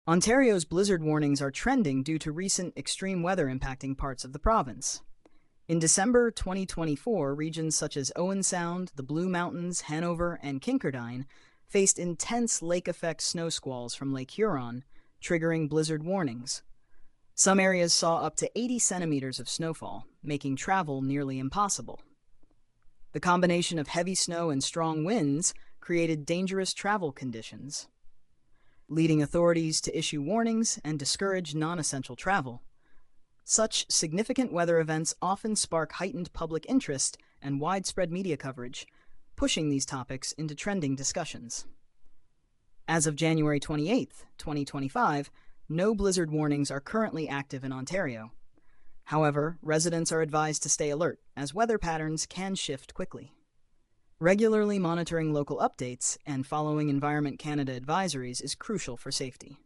Ontario's blizzard warnings are trending due to recent extreme weather impacting parts of the province. In December 2024, regions such as Owen Sound, the Blue Mountains, Hanover, and Kincardine faced intense lake-effect snow squalls from Lake Huron, triggering blizzard warnings. Some areas saw up to 80 centimeters of snowfall, making travel nearly impossible. The combination of heavy snow and strong winds created dangerous travel conditions, leading authorities to issue warnings and discourage non-essential travel. Such significant weather events often spark heightened public interest and widespread media coverage, pushing these topics into trending discussions. As of January 28, 2025, no blizzard warnings are currently active in Ontario. However, residents are advised to stay alert, as weather patterns can shift quickly. Regularly monitoring local updates and following Environment Canada advisories is crucial for safety.